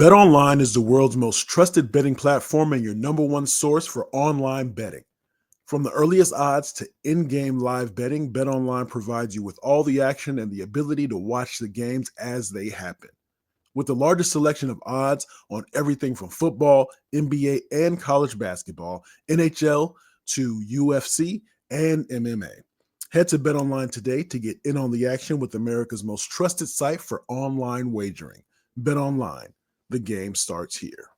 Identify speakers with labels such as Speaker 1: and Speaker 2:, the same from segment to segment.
Speaker 1: BetOnline is the world's most trusted betting platform and your number one source for online betting. From the earliest odds to in-game live betting, BetOnline provides you with all the action and the ability to watch the games as they happen. With the largest selection of odds on everything from football, NBA, and college basketball, NHL to UFC and MMA. Head to BetOnline today to get in on the action with America's most trusted site for online wagering. BetOnline. The game starts here.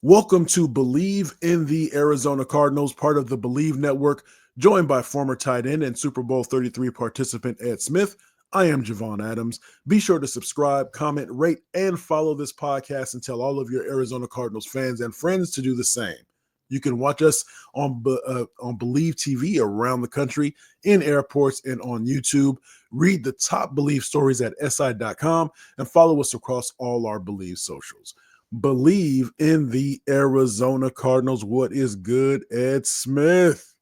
Speaker 1: Welcome to Bleav in the Arizona Cardinals, part of the Bleav Network, joined by former tight end and Super Bowl 33 participant Ed Smith. I am Javon Adams. Be sure to subscribe, comment, rate, and follow this podcast and tell all of your Arizona Cardinals fans and friends to do the same. You can watch us on Bleav TV around the country, in airports, and on YouTube. Read the top Bleav stories at si.com and follow us across all our Bleav socials. Bleav in the Arizona Cardinals. What is good, Ed Smith?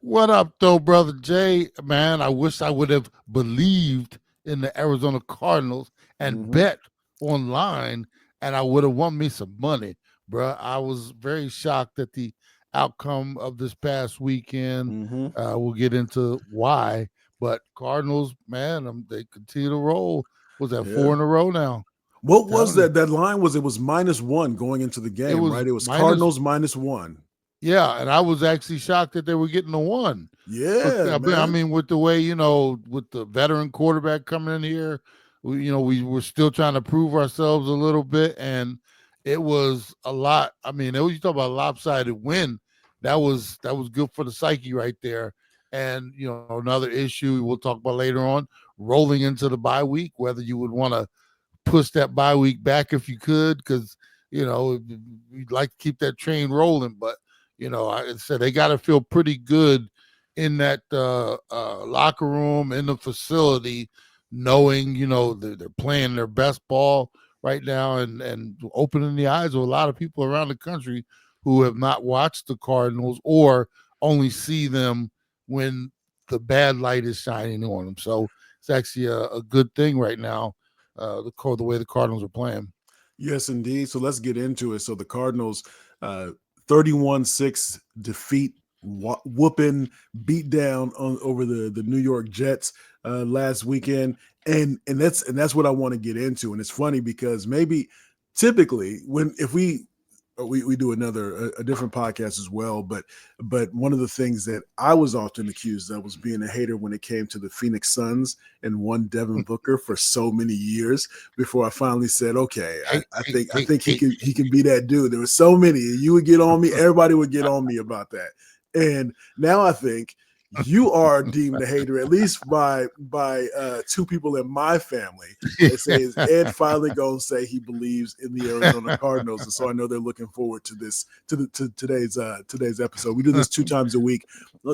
Speaker 2: What up, though, Brother Jay? Man, I wish I would have believed in the Arizona Cardinals and bet online, and I would have won me some money, bro. I was very shocked at the outcome of this past weekend. We'll get into why, but Cardinals, man, they continue to roll. Was that 4 in a row now?
Speaker 1: What was that? That line was, it was -1 going into the game, right? It was Cardinals -1.
Speaker 2: Yeah, and I was actually shocked that they were getting a 1.
Speaker 1: Yeah,
Speaker 2: I mean, with the way, with the veteran quarterback coming in here, we were still trying to prove ourselves a little bit, and it was a lot. I mean, you talk about a lopsided win. That was good for the psyche right there. And, another issue we'll talk about later on, rolling into the bye week, whether you would want to push that bye week back if you could, because, you'd like to keep that train rolling, but I said they got to feel pretty good in that locker room, in the facility, knowing, they're playing their best ball right now and opening the eyes of a lot of people around the country who have not watched the Cardinals or only see them when the bad light is shining on them. So it's actually a good thing right now, the way the Cardinals are playing.
Speaker 1: Yes, indeed. So let's get into it. So the Cardinals, 31-6 defeat, whooping, beat down over the New York Jets last weekend, and that's what I want to get into. And it's funny because maybe typically if we do a different podcast as well, but one of the things that I was often accused of was being a hater when it came to the Phoenix Suns and one Devin Booker for so many years before I finally said, okay, I think he can be that dude. There were so many. You would get on me, everybody would get on me about that. And now I think you are deemed a hater, at least by two people in my family. They say, is Ed finally going to say he believes in the Arizona Cardinals? And so I know they're looking forward to this, to today's episode. We do this 2 times a week,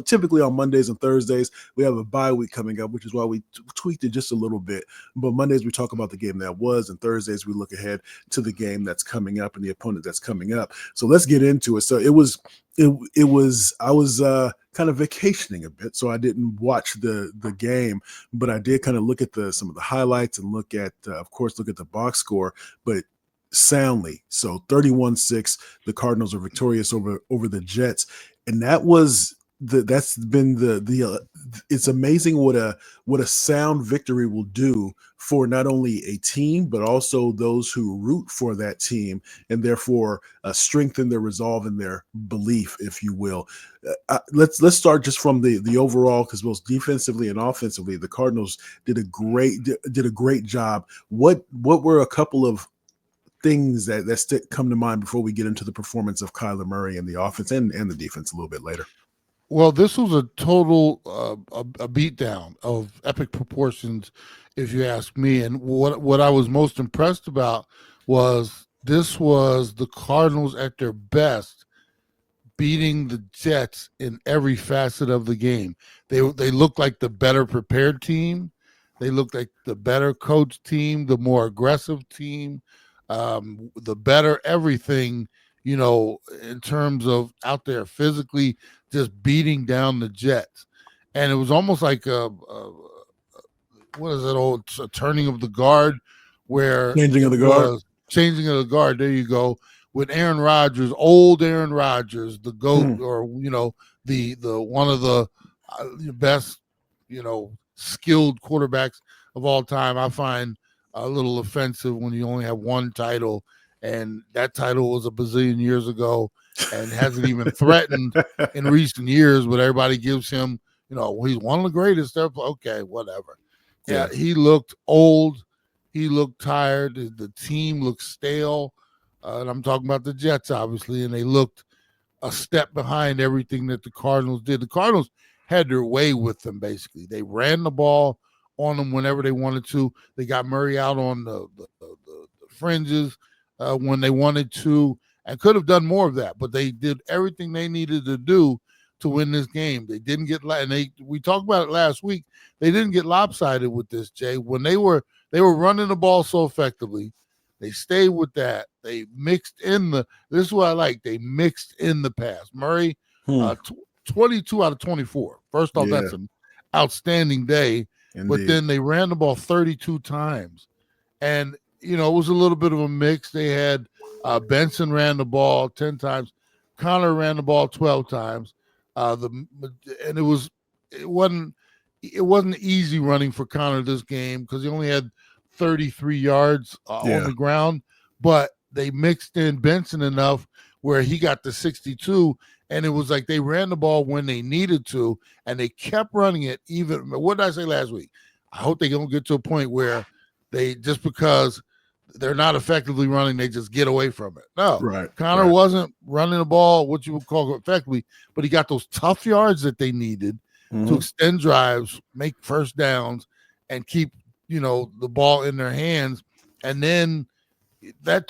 Speaker 1: typically on Mondays and Thursdays. We have a bye week coming up, which is why we tweaked it just a little bit. But Mondays we talk about the game that was, and Thursdays we look ahead to the game that's coming up and the opponent that's coming up. So let's get into it. So I was kind of vacationing a bit, so I didn't watch the game, but I did kind of look at some of the highlights and look at the box score, but soundly. So 31-6, the Cardinals are victorious over the Jets, and that's been it's amazing what a sound victory will do for not only a team but also those who root for that team, and therefore strengthen their resolve and their belief, if you will. Let's start just from the overall, because both defensively and offensively, the Cardinals did a great job. What were a couple of things that come to mind before we get into the performance of Kyler Murray and the offense and the defense a little bit later?
Speaker 2: Well, this was a total a beatdown of epic proportions, if you ask me. And what I was most impressed about was this was the Cardinals at their best, beating the Jets in every facet of the game. They looked like the better prepared team. They looked like the better coached team, the more aggressive team, the better everything, in terms of out there physically just beating down the Jets. And it was almost like a turning of the guard where
Speaker 1: Changing of
Speaker 2: it
Speaker 1: the guard.
Speaker 2: was changing of the guard. There you go. With Aaron Rodgers, old Aaron Rodgers, the GOAT, or the one of the best, skilled quarterbacks of all time. I find a little offensive when you only have one title, and that title was a bazillion years ago and hasn't even threatened in recent years, but everybody gives him, he's one of the greatest. Okay, whatever. Yeah, he looked old. He looked tired. The team looked stale. And I'm talking about the Jets, obviously, and they looked a step behind everything that the Cardinals did. The Cardinals had their way with them, basically. They ran the ball on them whenever they wanted to. They got Murray out on the fringes when they wanted to, and could have done more of that, but they did everything they needed to do to win this game. They didn't get, and we talked about it last week, they didn't get lopsided with this, Jay. When they were running the ball so effectively, they stayed with that. They mixed in this is what I like. They mixed in the pass. Murray, 22 out of 24. First off, that's an outstanding day. Indeed. But then they ran the ball 32 times. And, it was a little bit of a mix. They had Benson ran the ball 10 times. Connor ran the ball 12 times. And it wasn't easy running for Connor this game because he only had 33 yards on the ground, but they mixed in Benson enough where he got to 62, and it was like they ran the ball when they needed to, and they kept running it. Even what did I say last week? I hope they don't get to a point where they, just because they're not effectively running, they just get away from it. No, Connor wasn't running the ball what you would call effectively, but he got those tough yards that they needed to extend drives, make first downs, and keep the ball in their hands. And then that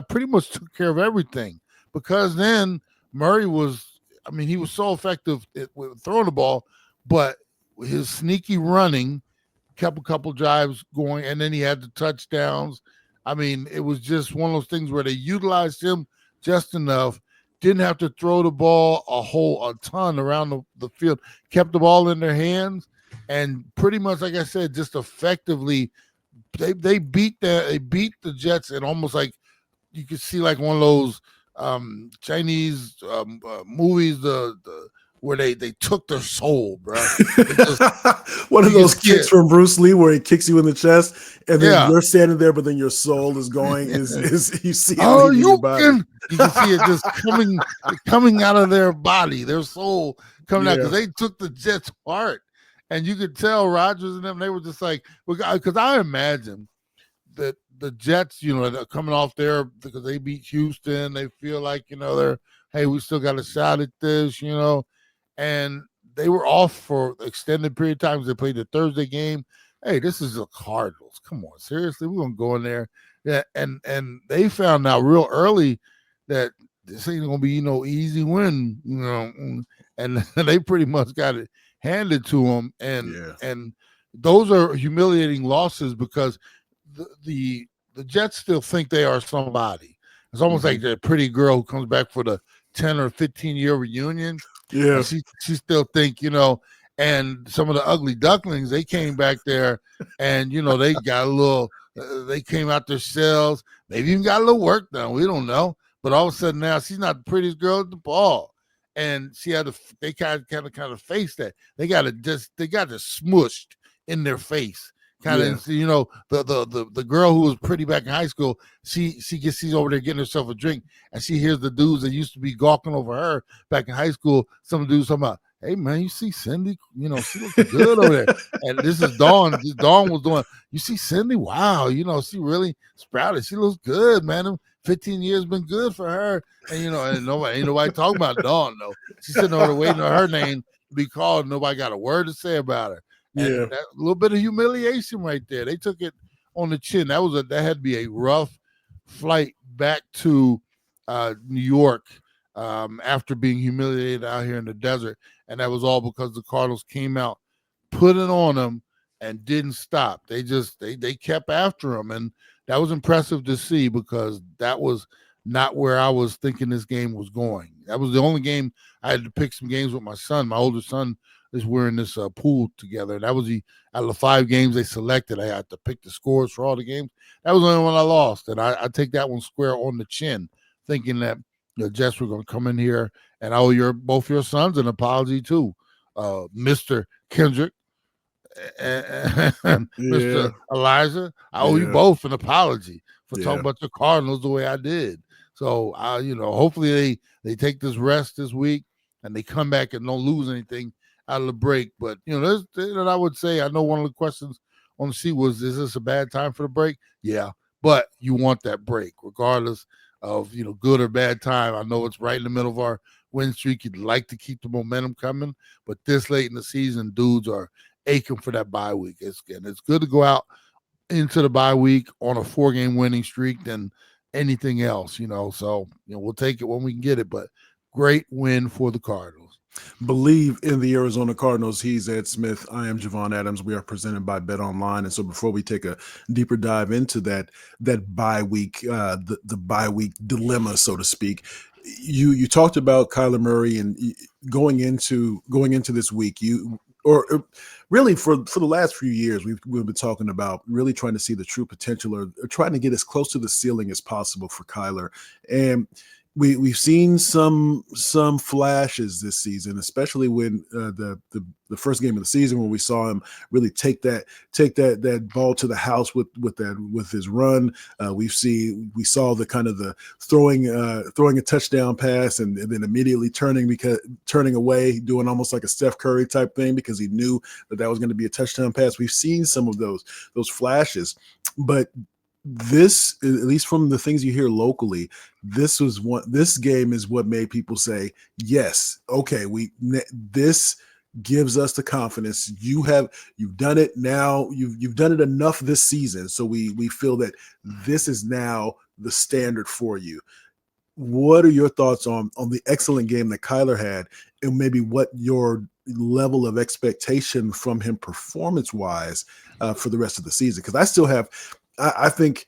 Speaker 2: pretty much took care of everything, because then Murray he was so effective with throwing the ball, but his sneaky running kept a couple drives going, and then he had the touchdowns. It was just one of those things where they utilized him just enough, didn't have to throw the ball a ton around the field, kept the ball in their hands. And pretty much, like I said, just effectively, they beat the Jets, and almost like you could see like one of those Chinese movies, where they took their soul, bro.
Speaker 1: One of those kicks from Bruce Lee where he kicks you in the chest, and then you're standing there, but then your soul is going. Is you see it leaving your body?
Speaker 2: You can see it just coming out of their body, their soul coming out, because they took the Jets' heart. And you could tell Rodgers and them, they were just like, because I imagine that the Jets, they're coming off there because they beat Houston. They feel like, hey, we still got a shot at this, and they were off for extended period of time. They played the Thursday game. Hey, this is the Cardinals. Come on, seriously, we're going to go in there. Yeah, and they found out real early that this ain't going to be, easy win, and they pretty much got it handed to them, and those are humiliating losses, because the Jets still think they are somebody. It's almost like the pretty girl who comes back for the 10 or 15-year reunion. Yeah, she still think, and some of the ugly ducklings, they came back there, and they got a little, they came out their shells, maybe even got a little work done. We don't know, but all of a sudden now she's not the prettiest girl at the ball. And she had they kind of face that. They got it smushed in their face. The girl who was pretty back in high school, she's over there getting herself a drink, and she hears the dudes that used to be gawking over her back in high school. Some dudes talking about, hey man, you see Cindy? She looks good over there. And this is Dawn. Dawn was doing, you see Cindy? Wow, she really sprouted. She looks good, man. 15 years been good for her. And and ain't nobody talking about Dawn though. She's sitting over there waiting on her name to be called. Nobody got a word to say about her. And that little bit of humiliation right there. They took it on the chin. That had to be a rough flight back to New York after being humiliated out here in the desert. And that was all because the Cardinals came out, put it on them, and didn't stop. They kept after them. And that was impressive to see, because that was not where I was thinking this game was going. That was the only game I had to pick some games with my son. My older son is we're in this pool together. And that was out of the 5 games they selected. I had to pick the scores for all the games. That was the only one I lost, and I take that one square on the chin, thinking that Jets were going to come in here, and I owe both your sons an apology too, Mr. Kendrick and
Speaker 1: Yeah.
Speaker 2: Mr. Elijah. I owe you
Speaker 1: Yeah.
Speaker 2: both an apology for talking
Speaker 1: Yeah.
Speaker 2: about the Cardinals the way I did. So hopefully they take this rest this week and they come back and don't lose anything out of the break. But I would say, I know one of the questions on the sheet was, is this a bad time for the break? Yeah, but you want that break regardless of good or bad time. I know it's right in the middle of our win streak. You'd like to keep the momentum coming, but this late in the season, dudes are aching for that bye week. It's good to go out into the bye week on a 4-game winning streak than anything else, So, we'll take it when we can get it, but great win for the Cardinals.
Speaker 1: Bleav in the Arizona Cardinals. He's Ed Smith. I am Javon Adams. We are presented by Bet Online. And so before we take a deeper dive into that bye week, the bye week dilemma, so to speak, you talked about Kyler Murray and going into this week, or really for the last few years, we've been talking about really trying to see the true potential or trying to get as close to the ceiling as possible for Kyler. And we've seen some flashes this season, especially when the first game of the season, when we saw him really take that ball to the house with his run. We saw the kind of the throwing a touchdown pass and then immediately turning away, doing almost like a Steph Curry type thing because he knew that was going to be a touchdown pass. We've seen some of those flashes, but this, at least from the things you hear locally, this game is what made people say, yes, okay, this gives us the confidence. You've done it now. You've done it enough this season. So we feel that this is now the standard for you. What are your thoughts on the excellent game that Kyler had, and maybe what your level of expectation from him performance-wise for the rest of the season? Because I think,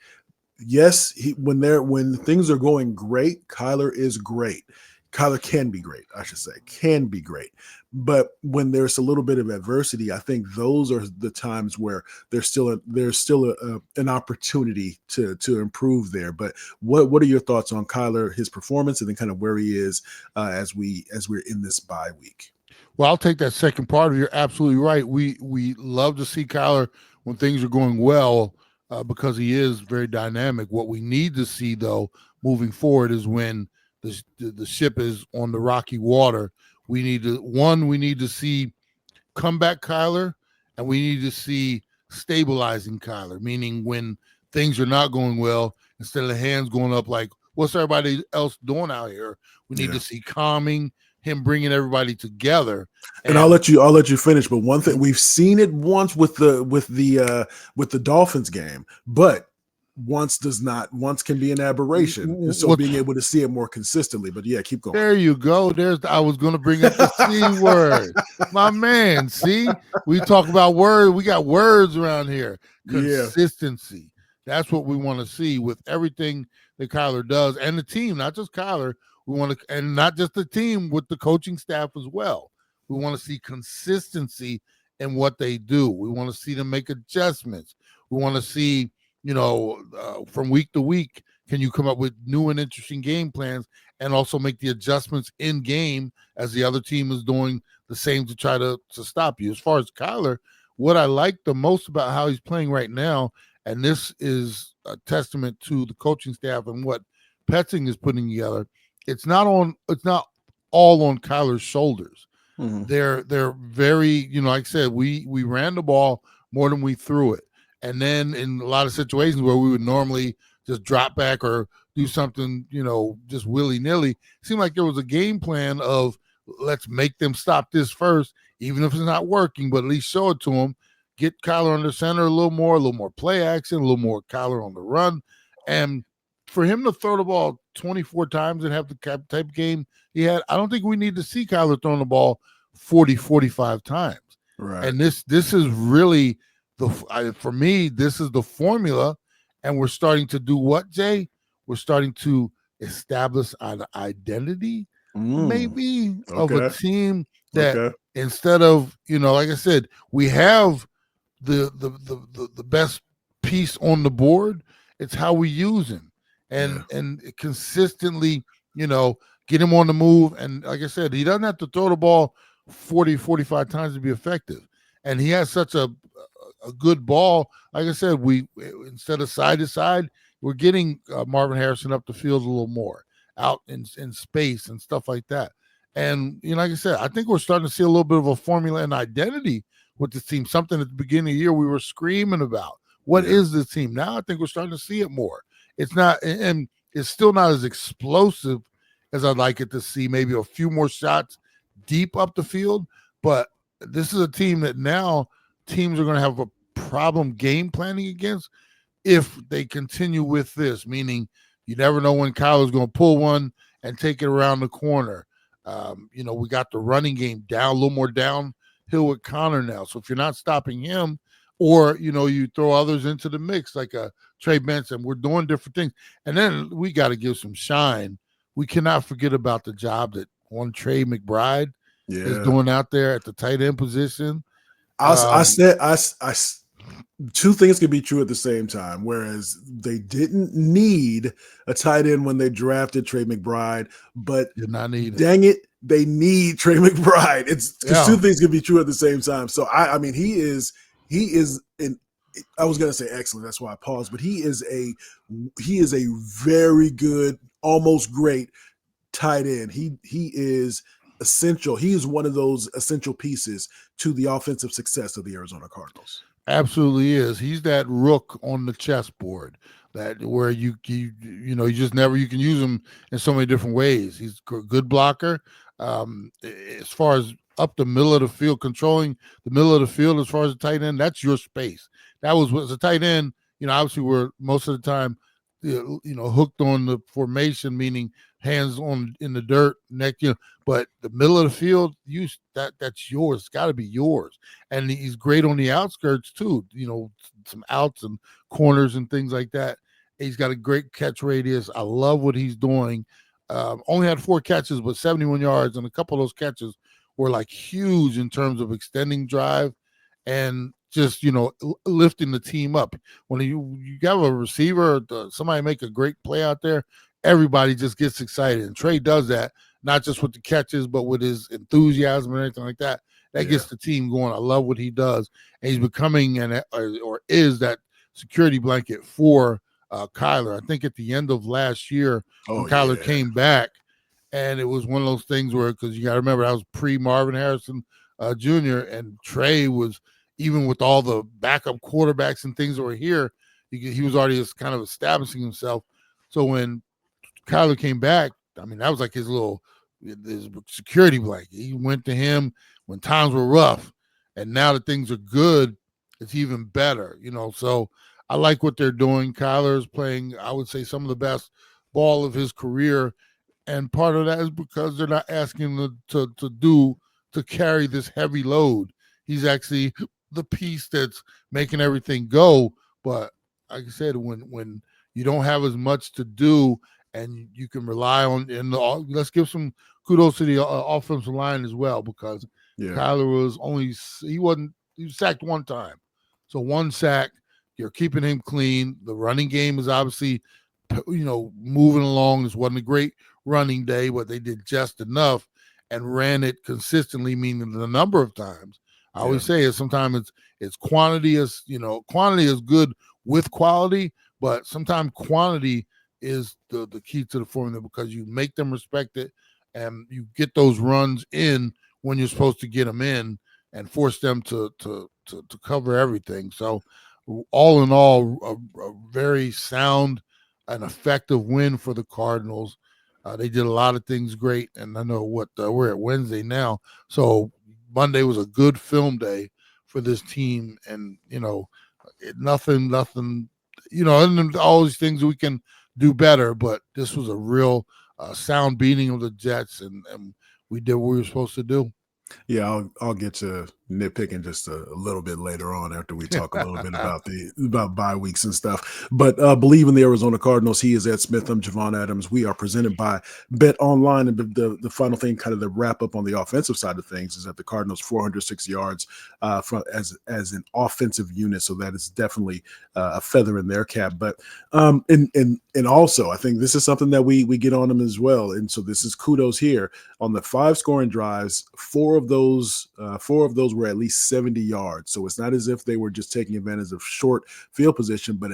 Speaker 1: yes, when things are going great, Kyler is great. Kyler can be great, I should say, But when there's a little bit of adversity, I think those are the times where there's still an opportunity to improve there. But what are your thoughts on Kyler, his performance, and then kind of where he is as we're in this bye week?
Speaker 2: Well, I'll take that second part. You're absolutely right. We love to see Kyler when things are going well. Because he is very dynamic. What we need to see, though, moving forward is when the ship is on the rocky water. We need to see comeback Kyler, and we need to see stabilizing Kyler, meaning when things are not going well, instead of the hands going up like, what's everybody else doing out here? We need to see calming, him bringing everybody together.
Speaker 1: And I'll let you finish. But one thing, we've seen it once with the Dolphins game, but once can be an aberration. And so being able to see it more consistently. But yeah, keep going.
Speaker 2: There you go. I was going to bring up the C word, my man. See, we talk about words. We got words around here. Consistency. That's what we want to see with everything that Kyler does, and the team, not just Kyler. We want to, and not just the team, with the coaching staff as well. We want to see consistency in what they do. We want to see them make adjustments. We want to see, from week to week, can you come up with new and interesting game plans and also make the adjustments in game as the other team is doing the same to try to stop you. As far as Kyler, what I like the most about how he's playing right now, and this is a testament to the coaching staff and what Petzing is putting together, it's not all on Kyler's shoulders. Mm-hmm. They're very, like I said, we ran the ball more than we threw it. And then in a lot of situations where we would normally just drop back or do something, just willy-nilly, it seemed like there was a game plan of, let's make them stop this first, even if it's not working, but at least show it to them, get Kyler under center a little more play action, a little more Kyler on the run. And for him to throw the ball 24 times and have the type of game he had, I don't think we need to see Kyler throwing the ball 40, 45 times. Right. And this is really for me, this is the formula. And we're starting to do what, Jay? We're starting to establish an identity, maybe, of a team that instead of, like I said, we have the best piece on the board. It's how we use him,
Speaker 1: Yeah.
Speaker 2: and consistently, get him on the move. And like I said, he doesn't have to throw the ball 40-45 times to be effective. And he has such a good ball. Like I said, we instead of side to side, we're getting Marvin Harrison up the field a little more, out in space and stuff like that. And like I said, I think we're starting to see a little bit of a formula and identity with this team. Something at the beginning of the year we were screaming about. What is this team? Now I think we're starting to see it more. It's not, and it's still not as explosive as I'd like it to see. Maybe a few more shots deep up the field, but this is a team that now teams are going to have a problem game planning against if they continue with this, meaning you never know when Kyler's going to pull one and take it around the corner. We got the running game down, a little more downhill with Connor now. So if you're not stopping him, or, you throw others into the mix like a Trey Benson, we're doing different things. And then we got to give some shine. We cannot forget about the job that one Trey McBride is doing out there at the tight end position.
Speaker 1: I said two things can be true at the same time. Whereas they didn't need a tight end when they drafted Trey McBride, but dang it, they need Trey McBride. It's because two things can be true at the same time. So I mean, he is I was gonna say excellent. That's why I paused. But he is a very good, almost great tight end. He is essential. He is one of those essential pieces to the offensive success of the Arizona Cardinals.
Speaker 2: Absolutely is. He's that rook on the chessboard that where you just never, you can use him in so many different ways. He's a good blocker. As far as up the middle of the field, controlling the middle of the field as far as the tight end, that's your space. That was a tight end, obviously we're most of the time, hooked on the formation, meaning hands on in the dirt, neck, but the middle of the field, that's yours. It's got to be yours. And he's great on the outskirts too, some outs and corners and things like that. He's got a great catch radius. I love what he's doing. Only had 4 catches, but 71 yards, and a couple of those catches were like huge in terms of extending drive and just, lifting the team up. When you have a receiver, somebody make a great play out there, everybody just gets excited. And Trey does that, not just with the catches, but with his enthusiasm and everything like that. That gets the team going. I love what he does. And he's becoming or is that security blanket for Kyler. I think at the end of last year, when Kyler came back, and it was one of those things where, because you got to remember, that was pre-Marvin Harrison Jr., and Trey was, even with all the backup quarterbacks and things that were here, he was already just kind of establishing himself. So when Kyler came back, I mean, that was like his security blanket. He went to him when times were rough, and now that things are good, it's even better, So I like what they're doing. Kyler is playing, I would say, some of the best ball of his career, and part of that is because they're not asking him to carry this heavy load. He's actually the piece that's making everything go. But like I said, when you don't have as much to do and you can rely on, and let's give some kudos to the offensive line as well, because Kyler he was sacked one time. So one sack, you're keeping him clean. The running game is obviously, moving along. This wasn't a great running day, but they did just enough and ran it consistently, meaning the number of times. I always say is sometimes it's quantity is, quantity is good with quality, but sometimes quantity is the key to the formula, because you make them respect it and you get those runs in when you're supposed to get them in and force them to cover everything. So all in all, a very sound and effective win for the Cardinals. They did a lot of things great, and I know we're at Wednesday now, so Monday was a good film day for this team, and nothing, and all these things we can do better, but this was a real sound beating of the Jets, and we did what we were supposed to do.
Speaker 1: Yeah, I'll get to nitpicking just a little bit later on after we talk a little bit about bye weeks and stuff. But Bleav in the Arizona Cardinals. He is Ed Smith. I'm Javon Adams. We are presented by Bet Online. And the final thing, kind of the wrap up on the offensive side of things, is that the Cardinals 406 yards as an offensive unit. So that is definitely a feather in their cap. But and also I think this is something that we get on them as well. And so this is kudos here on the 5 scoring drives. Four of those were at least 70 yards. So it's not as if they were just taking advantage of short field position, but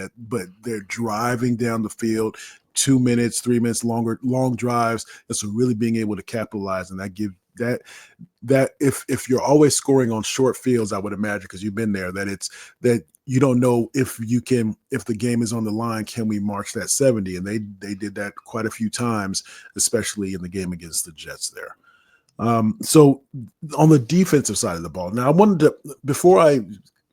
Speaker 1: they're driving down the field 2 minutes, 3 minutes long drives. And so really being able to capitalize, and that if you're always scoring on short fields, I would imagine, because you've been there, that you don't know if the game is on the line, can we march that 70? And they did that quite a few times, especially in the game against the Jets there. So on the defensive side of the ball, now I wanted to, before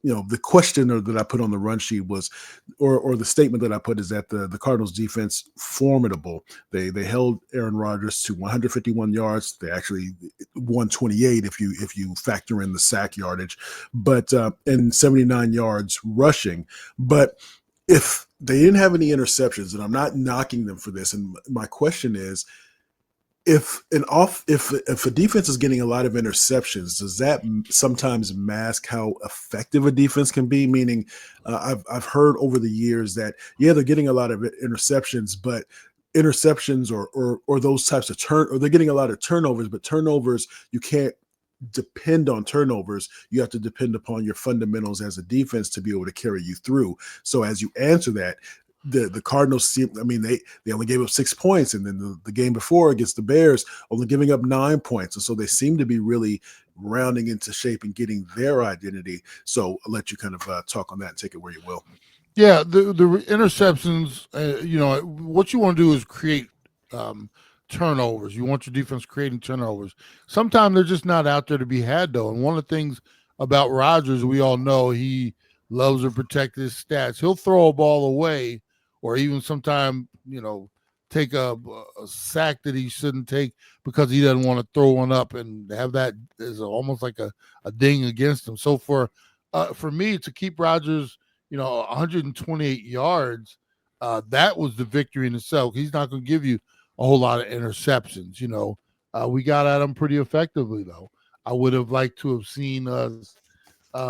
Speaker 1: the question that I put on the run sheet was, or the statement that I put is that the Cardinals defense formidable. They held Aaron Rodgers to 151 yards. They actually 128 if you factor in the sack yardage, but and 79 yards rushing. But if they didn't have any interceptions, and I'm not knocking them for this, and my question is, if a defense is getting a lot of interceptions, does that sometimes mask how effective a defense can be? Meaning, I've heard over the years that they're getting a lot of interceptions, but interceptions or those types of or they're getting a lot of turnovers, but turnovers, you can't depend on turnovers. You have to depend upon your fundamentals as a defense to be able to carry you through. So as you answer that, the Cardinals they only gave up 6 points, and then the game before against the Bears only giving up 9 points, and so they seem to be really rounding into shape and getting their identity. So I'll let you kind of talk on that and take it where you will.
Speaker 2: Yeah, the interceptions, what you want to do is create turnovers. You want your defense creating turnovers. Sometimes they're just not out there to be had, though. And one of the things about Rodgers, we all know he loves to protect his stats. He'll throw a ball away, or even sometimes, take a sack that he shouldn't take because he doesn't want to throw one up and have that as almost like a ding against him. So for me to keep Rodgers, 128 yards, that was the victory in itself. He's not going to give you a whole lot of interceptions. We got at him pretty effectively, though. I would have liked to have seen us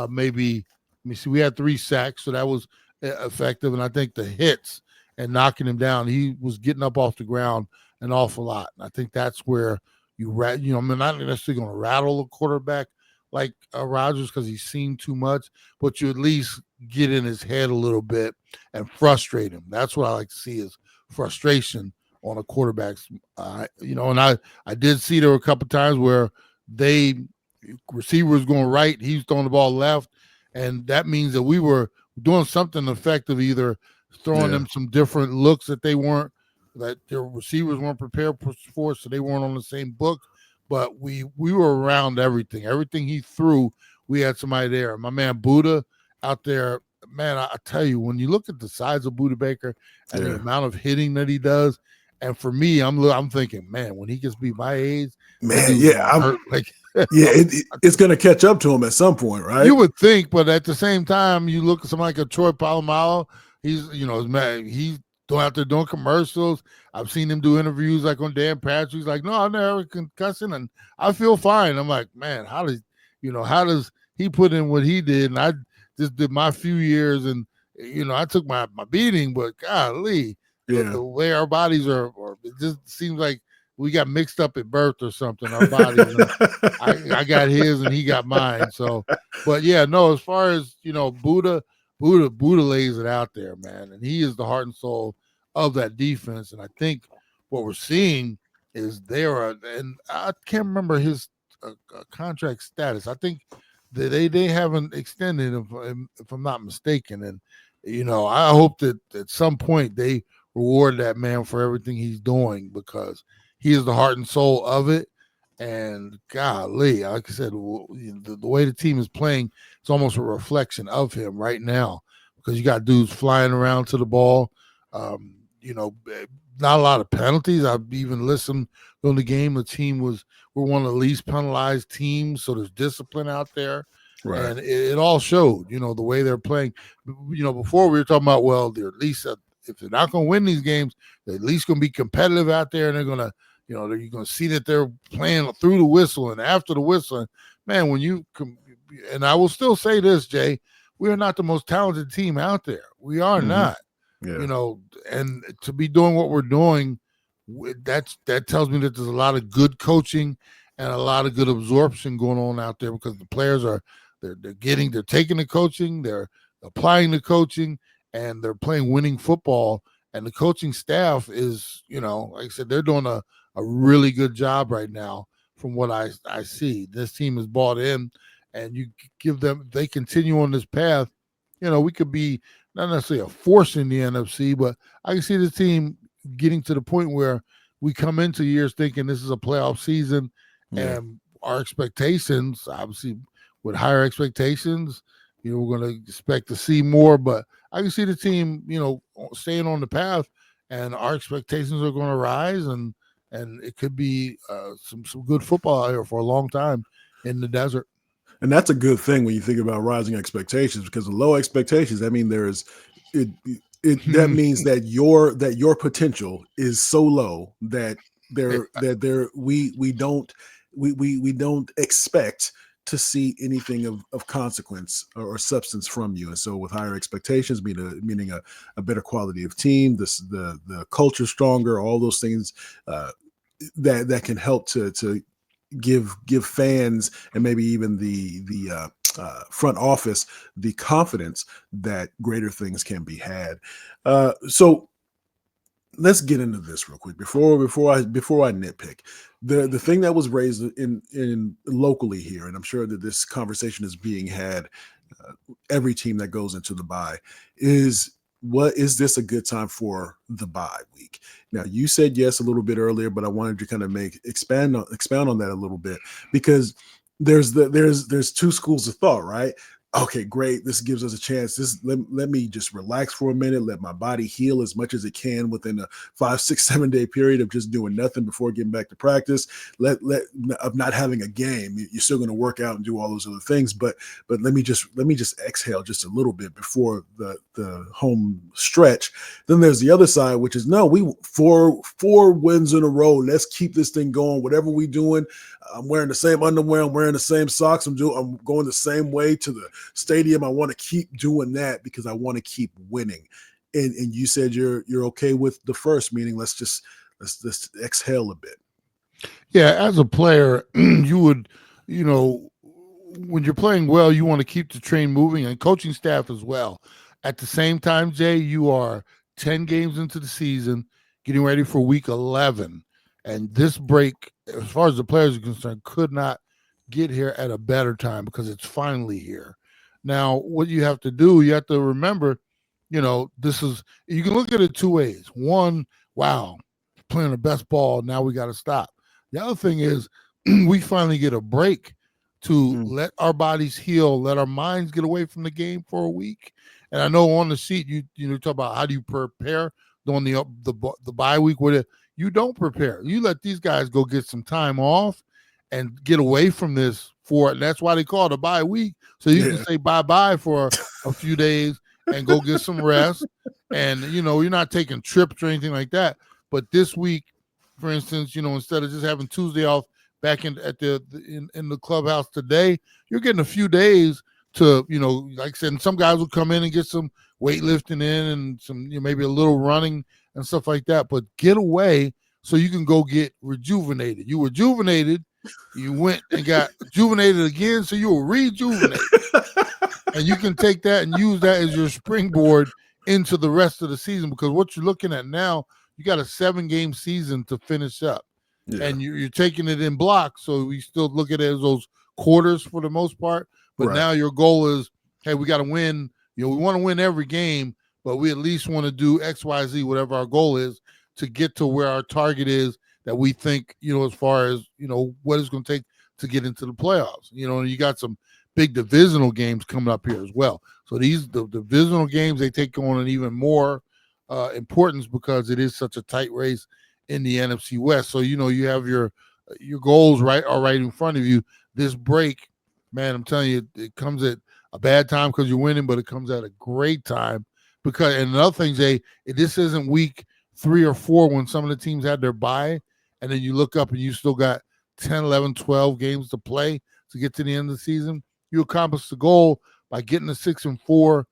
Speaker 2: maybe. Let me see. We had 3 sacks, so that was effective. And I think the hits and knocking him down, he was getting up off the ground an awful lot. And I think that's where not necessarily going to rattle a quarterback like Rodgers because he's seen too much, but you at least get in his head a little bit and frustrate him. That's what I like to see, is frustration on a quarterback's. And I did see there were a couple times where receiver was going right, he's throwing the ball left, and that means that we were doing something effective, either throwing them some different looks that their receivers weren't prepared for, so they weren't on the same book. But we were around everything. Everything he threw, we had somebody there. My man Budda out there, man, I tell you, when you look at the size of Budda Baker and the amount of hitting that he does, and for me, I'm thinking, man, when he gets be my age,
Speaker 1: man, it's going to catch up to him at some point, right?
Speaker 2: You would think, but at the same time, you look at somebody like a Troy Polamalu. He's he's out there doing commercials. I've seen him do interviews like on Dan Patrick. He's like, no, I never had a concussion and I feel fine. I'm like, man, how does he put in what he did? And I just did my few years, and I took my beating, but golly, the way our bodies are, it just seems like we got mixed up at birth or something. Our bodies, I got his and he got mine. So, but yeah, no, as far as Budda lays it out there, man, and he is the heart and soul of that defense. And I think what we're seeing is and I can't remember his contract status. I think they haven't extended, if I'm not mistaken. And I hope that at some point they reward that man for everything he's doing, because he is the heart and soul of it. And golly, like I said, the way the team is playing, it's almost a reflection of him right now, because you got dudes flying around to the ball. Not a lot of penalties. I've even listened during the game. The team we're one of the least penalized teams, so there's discipline out there.
Speaker 1: Right.
Speaker 2: And it all showed, the way they're playing. Before we were talking about, well, they're at least if they're not going to win these games, they're at least going to be competitive out there, and they're going to, you're going to see that they're playing through the whistle and after the whistle. And man, and I will still say this, Jay, we are not the most talented team out there. We are not.
Speaker 1: Yeah.
Speaker 2: And to be doing what we're doing, that tells me that there's a lot of good coaching and a lot of good absorption going on out there, because the players they're taking the coaching, they're applying the coaching, and they're playing winning football. And the coaching staff is, like I said, they're doing a really good job right now from what I see. This team is bought in, and you give them, they continue on this path, we could be not necessarily a force in the NFC, but I can see the team getting to the point where we come into years thinking this is a playoff season, and our expectations, obviously with higher expectations, we're going to expect to see more, but I can see the team, staying on the path, and our expectations are going to rise, and it could be some good football out here for a long time in the desert.
Speaker 1: And that's a good thing when you think about rising expectations, because the low expectations, I mean, that means that your potential is so low that we don't expect to see anything of consequence or substance from you. And so with higher expectations, meaning a better quality of team, the culture stronger, all those things that can help to give fans and maybe even the front office the confidence that greater things can be had. So let's get into this real quick before I nitpick. The thing that was raised in locally here, and I'm sure that this conversation is being had every team that goes into the bye, is what is this a good time for the bye week? Now, you said yes a little bit earlier, but I wanted to kind of expound on that a little bit, because there's two schools of thought, right? Okay, great. This gives us a chance. Let me just relax for a minute, let my body heal as much as it can within a 5, 6, 7 day period of just doing nothing before getting back to practice. Of not having a game. You're still going to work out and do all those other things, but let me just exhale just a little bit before the home stretch. Then there's the other side, which is no, we four wins in a row. Let's keep this thing going. Whatever we doing, I'm wearing the same underwear. I'm wearing the same socks. I'm going the same way to the stadium. I want to keep doing that because I want to keep winning. And you said you're okay with the first, meaning let's exhale a bit.
Speaker 2: Yeah, as a player, you would, when you're playing well, you want to keep the train moving, and coaching staff as well. At the same time, Jay, you are 10 games into the season, getting ready for week 11. And this break, as far as the players are concerned, could not get here at a better time, because it's finally here. Now, what you have to do, you have to remember, you can look at it two ways. One, wow, playing the best ball, now we got to stop. The other thing is we finally get a break to let our bodies heal, let our minds get away from the game for a week. And I know on the sheet, you talk about how do you prepare during the bye week with it. You don't prepare. You let these guys go get some time off and get away from this and that's why they call it a bye week. So you can say bye-bye for a few days and go get some rest. And, you're not taking trips or anything like that. But this week, for instance, instead of just having Tuesday off back in the clubhouse today, you're getting a few days to, like I said, some guys will come in and get some weightlifting in and some, maybe a little running and stuff like that. But get away so you can go get rejuvenated. You rejuvenated, you went and got rejuvenated again, so you were rejuvenated. And you can take that and use that as your springboard into the rest of the season, because what you're looking at now, you got a 7-game season to finish up. Yeah. And you're taking it in blocks, so we still look at it as those quarters for the most part. But now your goal is, hey, we got to win. We want to win every game, but we at least want to do X, Y, Z, whatever our goal is, to get to where our target is that we think, as far as, what it's going to take to get into the playoffs. And you got some big divisional games coming up here as well. So the divisional games, they take on an even more importance, because it is such a tight race in the NFC West. So, you have your goals are right in front of you. This break man, I'm telling you, it comes at a bad time because you're winning, but it comes at a great time because. And another thing, Jay, this isn't week 3 or 4 when some of the teams had their bye, and then you look up and you still got 10, 11, 12 games to play to get to the end of the season. You accomplish the goal by getting to 6-4,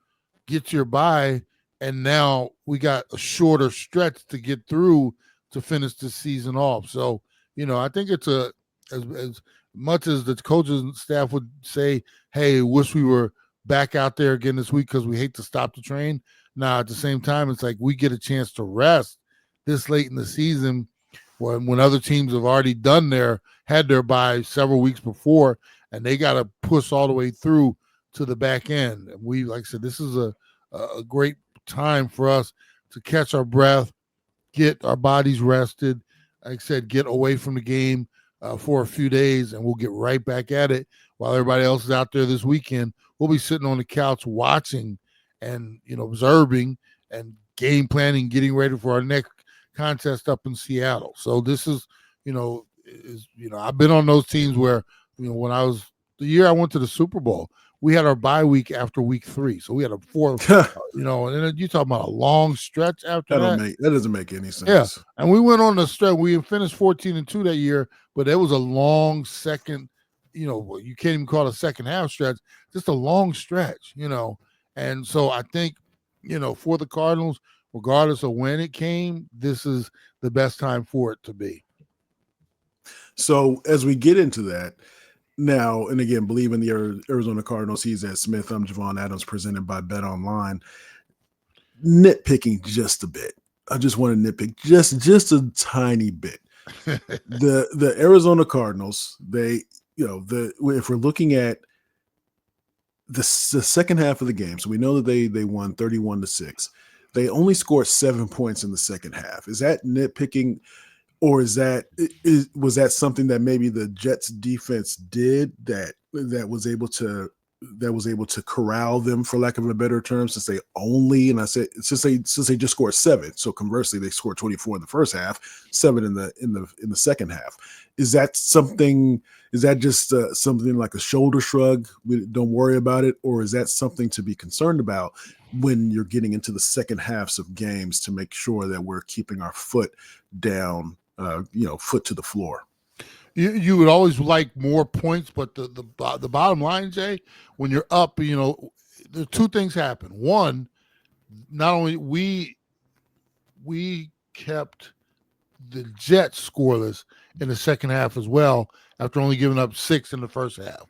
Speaker 2: get your bye, and now we got a shorter stretch to get through to finish the season off. So, I think it's as much as the coaches and staff would say, hey, wish we were back out there again this week because we hate to stop the train. Now, at the same time, it's like we get a chance to rest this late in the season when other teams have already had their bye several weeks before, and they got to push all the way through to the back end. And we, like I said, this is a great time for us to catch our breath, get our bodies rested, like I said, get away from the game for a few days, and we'll get right back at it while everybody else is out there this weekend. We'll be sitting on the couch watching and, observing and game planning, getting ready for our next contest up in Seattle. So this is, I've been on those teams where, when I was the year I went to the Super Bowl, we had our bye week after week 3. So we had a 4, and then you talking about a long stretch after that.
Speaker 1: That doesn't make any sense.
Speaker 2: Yeah. And we went on the stretch. We finished 14-2 that year, but it was a long second, you can't even call it a second half stretch, just a long stretch, And so I think, for the Cardinals, regardless of when it came, this is the best time for it to be.
Speaker 1: So as we get into that now, and again, Bleav in the Arizona Cardinals, he's Ed Smith. I'm Javon Adams, presented by Bet Online. Nitpicking just a bit. I just want to nitpick just a tiny bit. The Arizona Cardinals, if we're looking at the second half of the game, so we know that they won 31-6. They only scored 7 points in the second half. Is that nitpicking? Or was that something that maybe the Jets defense did that was able to corral them, for lack of a better term, since they just scored 7. So conversely, they scored 24 in the first half, 7 in the second half. Is that something? Is that just something like a shoulder shrug? We don't worry about it, or is that something to be concerned about when you're getting into the second halves of games to make sure that we're keeping our foot down? Foot to the floor.
Speaker 2: You would always like more points, but the bottom line, Jay, when you're up, the 2 things happen. One, not only we kept the Jets scoreless in the second half as well, after only giving up 6 in the first half.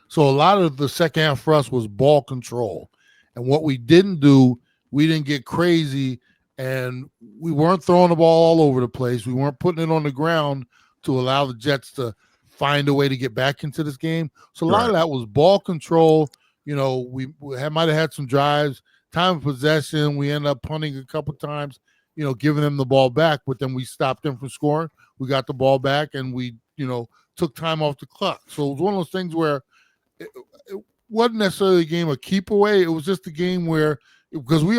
Speaker 2: So a lot of the second half for us was ball control, and what we didn't do, we didn't get crazy. And we weren't throwing the ball all over the place. We weren't putting it on the ground to allow the Jets to find a way to get back into this game. So a lot of that was ball control. We might have had some drives, time of possession. We ended up punting a couple times, giving them the ball back, but then we stopped them from scoring. We got the ball back, and we, took time off the clock. So it was one of those things where it wasn't necessarily a game of keep away. It was just a game where, because we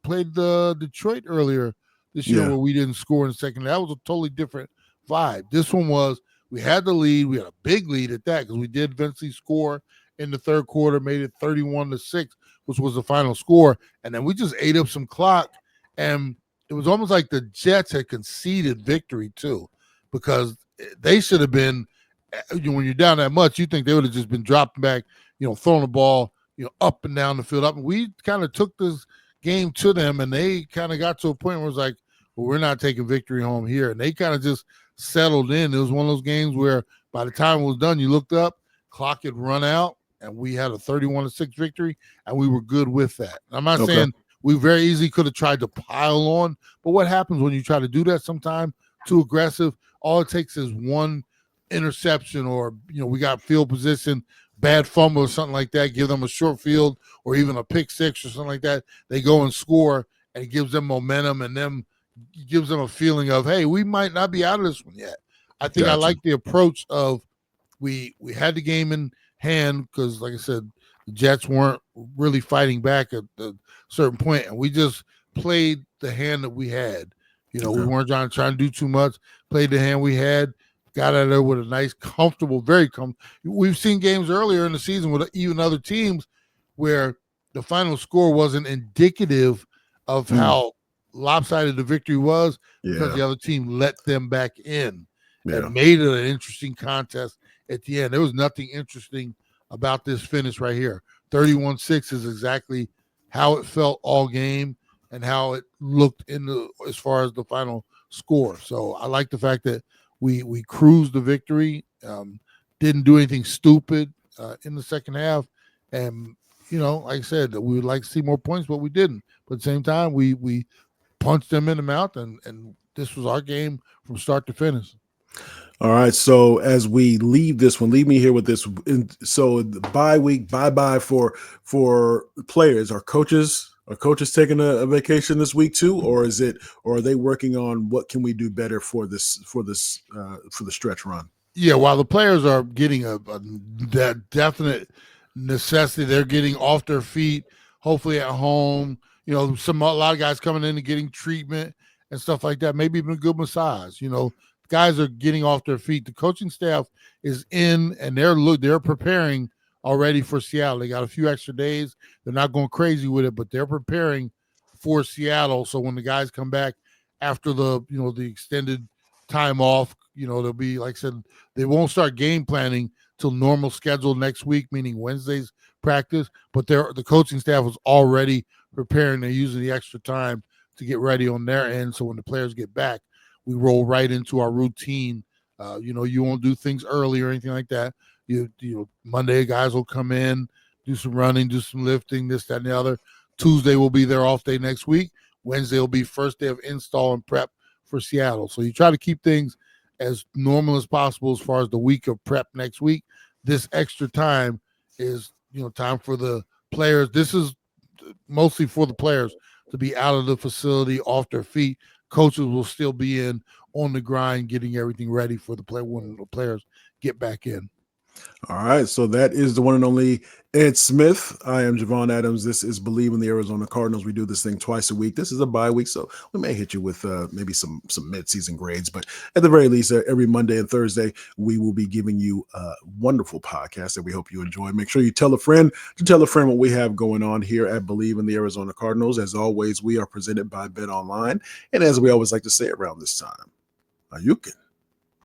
Speaker 2: played the Detroit earlier this year where we didn't score in the second. That was a totally different vibe. This one was, we had the lead. We had a big lead at that because we did eventually score in the third quarter, made it 31-6, which was the final score. And then we just ate up some clock. And it was almost like the Jets had conceded victory too, because they should have been, when you're down that much, you think they would have just been dropping back, throwing the ball, up and down the field. And we kind of took this game to them, and they kind of got to a point where it was like, well, we're not taking victory home here. And they kind of just settled in. It was one of those games where by the time it was done, you looked up, clock had run out, and we had a 31-6 victory, and we were good with that. I'm not saying we very easily could have tried to pile on, but what happens when you try to do that sometime, too aggressive, all it takes is one interception, or, we got field position, bad fumble or something like that, give them a short field or even a pick 6 or something like that. They go and score, and it gives them momentum, and then gives them a feeling of, hey, we might not be out of this one yet. I think I like the approach of we had the game in hand because, like I said, the Jets weren't really fighting back at a certain point, and we just played the hand that we had. We weren't trying to do too much, played the hand we had, got out of there with a nice, comfortable, very comfortable. We've seen games earlier in the season with even other teams where the final score wasn't indicative of how lopsided the victory was because the other team let them back in and made it an interesting contest at the end. There was nothing interesting about this finish right here. 31-6 is exactly how it felt all game and how it looked as far as the final score. So I like the fact that we cruised the victory, didn't do anything stupid in the second half, and like I said, we would like to see more points, but we didn't. But at the same time, we punched them in the mouth, and this was our game from start to finish.
Speaker 1: All right. So as we leave this one, leave me here with this. So the bye week, bye for players. Are coaches taking a vacation this week too, or are they working on what can we do better for the stretch run?
Speaker 2: Yeah, while the players are getting that definite necessity, they're getting off their feet, hopefully at home. A lot of guys coming in and getting treatment and stuff like that. Maybe even a good massage. Guys are getting off their feet. The coaching staff is in, and they're preparing already for Seattle. They got a few extra days. They're not going crazy with it, but they're preparing for Seattle. So when the guys come back after the extended time off, they'll be, like I said, they won't start game planning till normal schedule next week, meaning Wednesday's practice. But the coaching staff was already preparing. They're using the extra time to get ready on their end. So when the players get back, we roll right into our routine. You won't do things early or anything like that. Monday guys will come in, do some running, do some lifting, this, that, and the other. Tuesday will be their off day next week. Wednesday will be first day of install and prep for Seattle. So you try to keep things as normal as possible as far as the week of prep next week. This extra time is, time for the players. This is mostly for the players to be out of the facility, off their feet. Coaches will still be on the grind, getting everything ready for when the players get back in.
Speaker 1: All right, so that is the one and only Ed Smith. I am Javon Adams. This is Bleav in the Arizona Cardinals. We do this thing twice a week. This is a bye week, so we may hit you with maybe some mid-season grades, but at the very least, every Monday and Thursday, we will be giving you a wonderful podcast that we hope you enjoy. Make sure you tell a friend what we have going on here at Bleav in the Arizona Cardinals. As always, we are presented by Bet Online, and as we always like to say around this time, you can